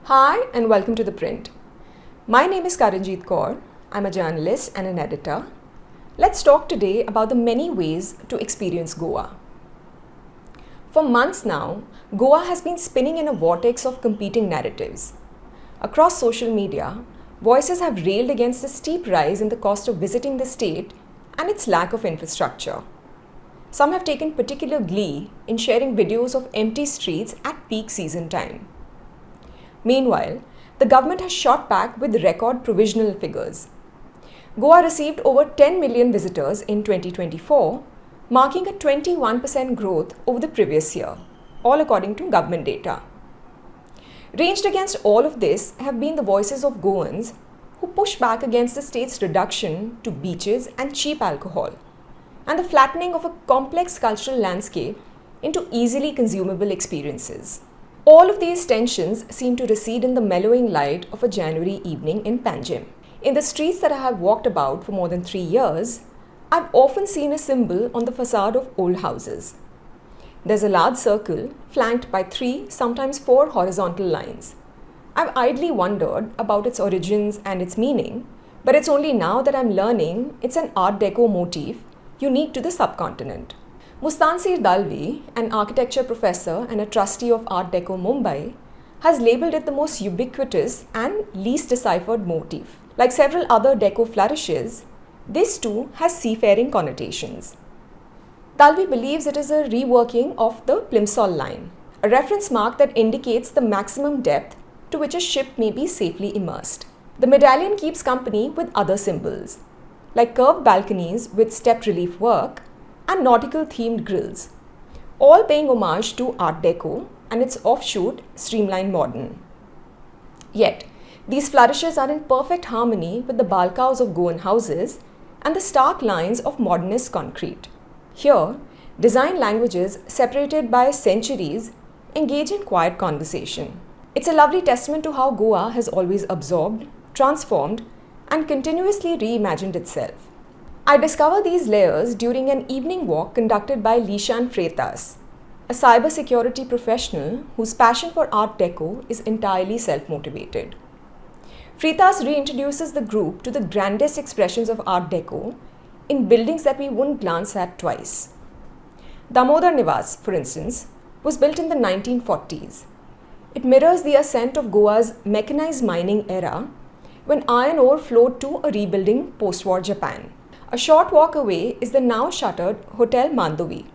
Hi and welcome to ThePrint. My name is Karanjeet Kaur. I'm a journalist and an editor. Let's talk today about the many ways to experience Goa. For months now, Goa has been spinning in a vortex of competing narratives. Across social media, voices have railed against the steep rise in the cost of visiting the state and its lack of infrastructure. Some have taken particular glee in sharing videos of empty streets at peak season time. Meanwhile, the government has shot back with record provisional figures. Goa received over 10 million visitors in 2024, marking a 21% growth over the previous year, all according to government data. Ranged against all of this have been the voices of Goans who push back against the state's reduction to beaches and cheap alcohol, and the flattening of a complex cultural landscape into easily consumable experiences. All of these tensions seem to recede in the mellowing light of a January evening in Panjim. In the streets that I have walked about for more than 3 years, I've often seen a symbol on the facade of old houses. There's a large circle flanked by 3, sometimes 4 horizontal lines. I've idly wondered about its origins and its meaning, but it's only now that I'm learning it's an Art Deco motif unique to the subcontinent. Mustansir Dalvi, an architecture professor and a trustee of Art Deco Mumbai, has labelled it the most ubiquitous and least deciphered motif. Like several other Deco flourishes, this too has seafaring connotations. Dalvi believes it is a reworking of the Plimsoll line, a reference mark that indicates the maximum depth to which a ship may be safely immersed. The medallion keeps company with other symbols, like curved balconies with stepped relief work and nautical-themed grills, all paying homage to Art Deco and its offshoot Streamline Modern. Yet, these flourishes are in perfect harmony with the balcaus of Goan houses and the stark lines of modernist concrete. Here, design languages separated by centuries engage in quiet conversation. It's a lovely testament to how Goa has always absorbed, transformed, and continuously reimagined itself. I discovered these layers during an evening walk conducted by Lishan Freitas, a cybersecurity professional whose passion for Art Deco is entirely self-motivated. Freitas reintroduces the group to the grandest expressions of Art Deco in buildings that we wouldn't glance at twice. Damodar Nivas, for instance, was built in the 1940s. It mirrors the ascent of Goa's mechanized mining era when iron ore flowed to a rebuilding post-war Japan. A short walk away is the now shuttered Hotel Mandovi.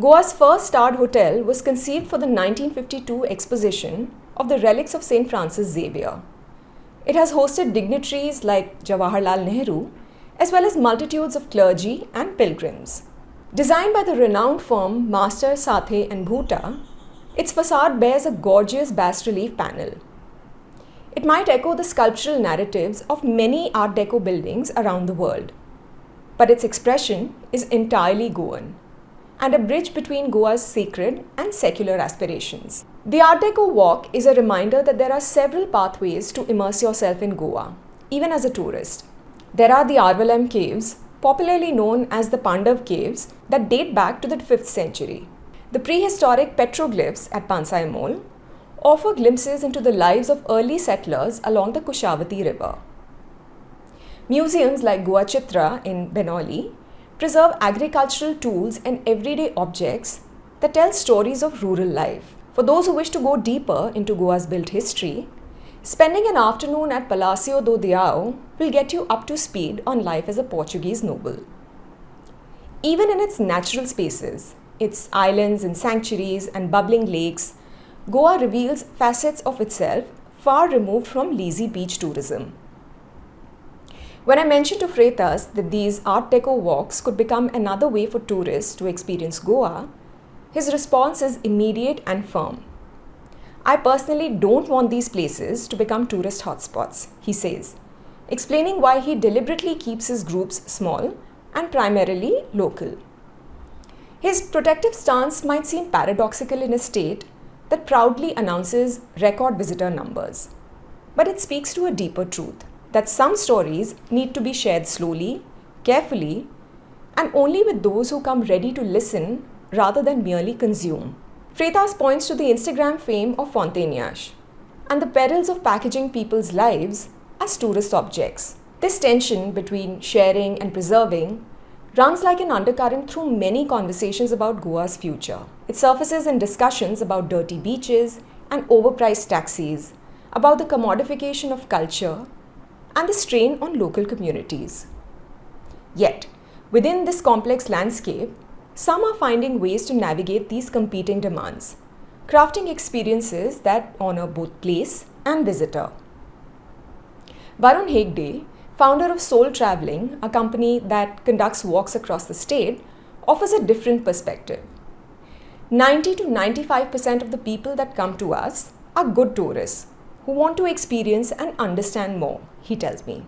Goa's first starred hotel was conceived for the 1952 exposition of the relics of St. Francis Xavier. It has hosted dignitaries like Jawaharlal Nehru, as well as multitudes of clergy and pilgrims. Designed by the renowned firm Master Sathe and Bhuta, its facade bears a gorgeous bas-relief panel. It might echo the sculptural narratives of many Art Deco buildings around the world, but its expression is entirely Goan, and a bridge between Goa's sacred and secular aspirations. The Art Deco walk is a reminder that there are several pathways to immerse yourself in Goa, even as a tourist. There are the Arvalam caves, popularly known as the Pandav caves, that date back to the 5th century. The prehistoric petroglyphs at Pansai Mall offer glimpses into the lives of early settlers along the Kushavati River. Museums like Goa Chitra in Benoli preserve agricultural tools and everyday objects that tell stories of rural life. For those who wish to go deeper into Goa's built history, spending an afternoon at Palácio do Deão will get you up to speed on life as a Portuguese noble. Even in its natural spaces, its islands and sanctuaries and bubbling lakes, Goa reveals facets of itself far removed from lazy beach tourism. When I mentioned to Freitas that these Art Deco walks could become another way for tourists to experience Goa, his response is immediate and firm. I personally don't want these places to become tourist hotspots, he says, explaining why he deliberately keeps his groups small and primarily local. His protective stance might seem paradoxical in a state that proudly announces record visitor numbers, but it speaks to a deeper truth, that some stories need to be shared slowly, carefully, and only with those who come ready to listen rather than merely consume. Freitas points to the Instagram fame of Fontainhas, and the perils of packaging people's lives as tourist objects. This tension between sharing and preserving runs like an undercurrent through many conversations about Goa's future. It surfaces in discussions about dirty beaches and overpriced taxis, about the commodification of culture and the strain on local communities. Yet, within this complex landscape, some are finding ways to navigate these competing demands, crafting experiences that honor both place and visitor. Varun Hegde, founder of Soul Traveling, a company that conducts walks across the state, offers a different perspective. 90 to 95% of the people that come to us are good tourists who want to experience and understand more, he tells me.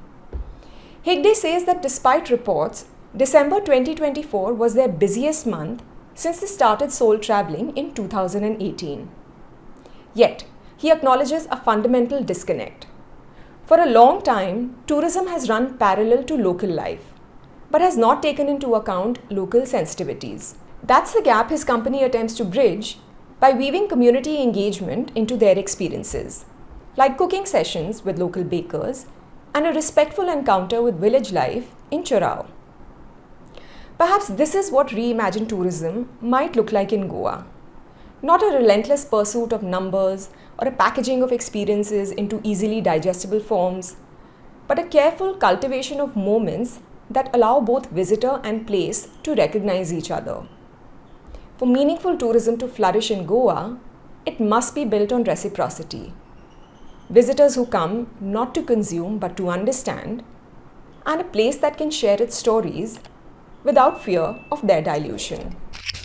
Hegde says that despite reports, December 2024 was their busiest month since they started Soul Traveling in 2018. Yet, he acknowledges a fundamental disconnect. For a long time, tourism has run parallel to local life, but has not taken into account local sensitivities. That's the gap his company attempts to bridge by weaving community engagement into their experiences, like cooking sessions with local bakers and a respectful encounter with village life in Chorao. Perhaps this is what reimagined tourism might look like in Goa. Not a relentless pursuit of numbers or a packaging of experiences into easily digestible forms, but a careful cultivation of moments that allow both visitor and place to recognize each other. For meaningful tourism to flourish in Goa, it must be built on reciprocity. Visitors who come not to consume but to understand, and a place that can share its stories without fear of their dilution.